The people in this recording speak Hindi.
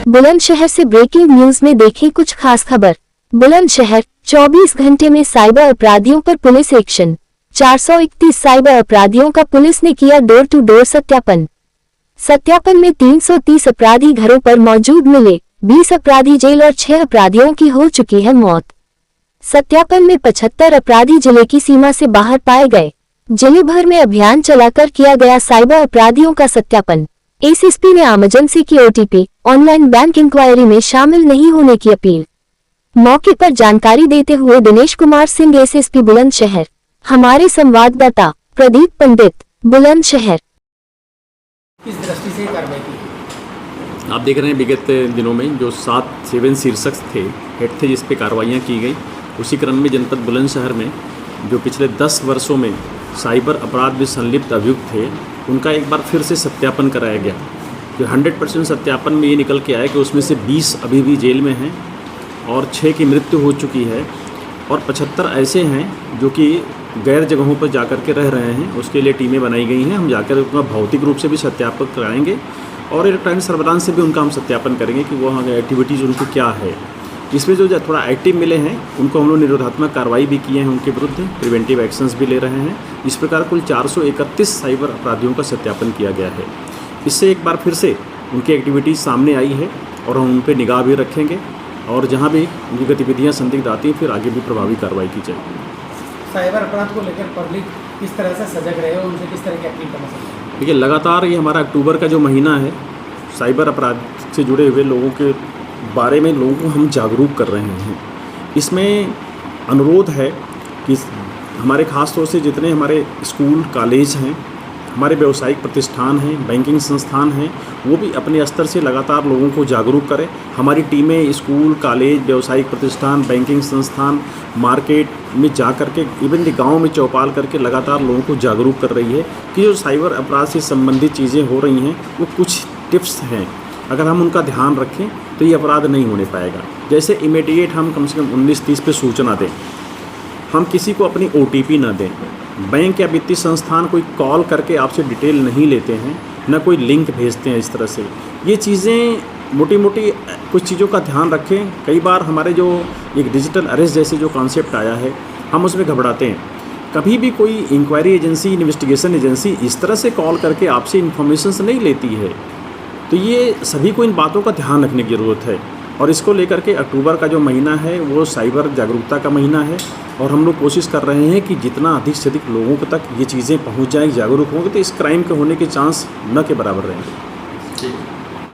बुलंदशहर से ब्रेकिंग न्यूज में देखें कुछ खास खबर। बुलंदशहर 24 घंटे में साइबर अपराधियों पर पुलिस एक्शन। 431 साइबर अपराधियों का पुलिस ने किया डोर टू डोर सत्यापन। सत्यापन में 330 अपराधी घरों पर मौजूद मिले, 20 अपराधी जेल और 6 अपराधियों की हो चुकी है मौत। सत्यापन में 75 अपराधी जिले की सीमा से बाहर पाए गए। जिले भर में अभियान चलाकर किया गया साइबर अपराधियों का सत्यापन। एसएसपी ने इमरजेंसी की ओटीपी, ऑनलाइन बैंक इंक्वायरी में शामिल नहीं होने की अपील। मौके पर जानकारी देते हुए दिनेश कुमार सिंह, एसएसपी बुलंदशहर। हमारे संवाददाता प्रदीप पंडित, बुलंदशहर। किस दृष्टि से कार्रवाई की? आप देख रहे हैं विगत दिनों में जो 7 शीर्षक थे, हेड थे, जिस पे कार्रवाइयाँ की गई। उसी क्रम में जनपद बुलंदशहर में जो पिछले 10 वर्षों में साइबर अपराध में संलिप्त अभियुक्त थे, उनका एक बार फिर से सत्यापन कराया गया। जो 100% सत्यापन में ये निकल के आया कि उसमें से 20 अभी भी जेल में हैं और 6 की मृत्यु हो चुकी है और 75 ऐसे हैं जो कि गैर जगहों पर जाकर के रह रहे हैं। उसके लिए टीमें बनाई गई हैं। हम जाकर उनका भौतिक रूप से भी सत्यापन कराएंगे और इलेक्ट्रॉनिक सर्विलांस से भी उनका हम सत्यापन करेंगे कि वो वहाँ एक्टिविटीज़ उनकी क्या है। इसमें जो थोड़ा एक्टिव मिले हैं उनको हम लोग निरोधात्मक कार्रवाई भी किए हैं, उनके विरुद्ध प्रिवेंटिव एक्शंस भी ले रहे हैं। इस प्रकार कुल 431 साइबर अपराधियों का सत्यापन किया गया है। इससे एक बार फिर से उनकी एक्टिविटीज़ सामने आई है और हम उन पर निगाह भी रखेंगे और जहाँ भी उनकी गतिविधियाँ संदिग्ध आती हैं फिर आगे भी प्रभावी कार्रवाई की जाएगी। साइबर अपराध को लेकर पब्लिक किस तरह से सजग रहे और उनसे किस तरह की अपील करना सकते हैं? देखिए, लगातार ये हमारा अक्टूबर का जो महीना है, साइबर अपराध से जुड़े हुए लोगों के बारे में लोगों को हम जागरूक कर रहे हैं। इसमें अनुरोध है कि हमारे ख़ास तौर से जितने हमारे स्कूल कॉलेज हैं, हमारे व्यावसायिक प्रतिष्ठान हैं, बैंकिंग संस्थान हैं, वो भी अपने स्तर से लगातार लोगों को जागरूक करें। हमारी टीमें स्कूल कॉलेज, व्यावसायिक प्रतिष्ठान, बैंकिंग संस्थान, मार्केट में जा कर के, इवन गाँव में चौपाल करके लगातार लोगों को जागरूक कर रही है कि जो साइबर अपराध से संबंधित चीज़ें हो रही हैं वो कुछ टिप्स हैं। अगर हम उनका ध्यान रखें तो ये अपराध नहीं होने पाएगा। जैसे इमीडिएट हम कम से कम 19:30 पे सूचना दें, हम किसी को अपनी ओटीपी ना दें, बैंक या वित्तीय संस्थान कोई कॉल करके आपसे डिटेल नहीं लेते हैं, ना कोई लिंक भेजते हैं। इस तरह से ये चीज़ें मोटी मोटी कुछ चीज़ों का ध्यान रखें। कई बार हमारे जो एक डिजिटल अरेस्ट जैसे जो कॉन्सेप्ट आया है, हम उसमें घबराते हैं। कभी भी कोई इंक्वायरी एजेंसी, इन्वेस्टिगेशन एजेंसी इस तरह से कॉल करके आपसे इन्फॉर्मेशन नहीं लेती है। तो ये सभी को इन बातों का ध्यान रखने की ज़रूरत है और इसको लेकर के अक्टूबर का जो महीना है वो साइबर जागरूकता का महीना है और हम लोग कोशिश कर रहे हैं कि जितना अधिक से अधिक लोगों तक ये चीज़ें पहुंच जाएं, जागरूक होंगे तो इस क्राइम के होने के चांस न के बराबर रहेंगे।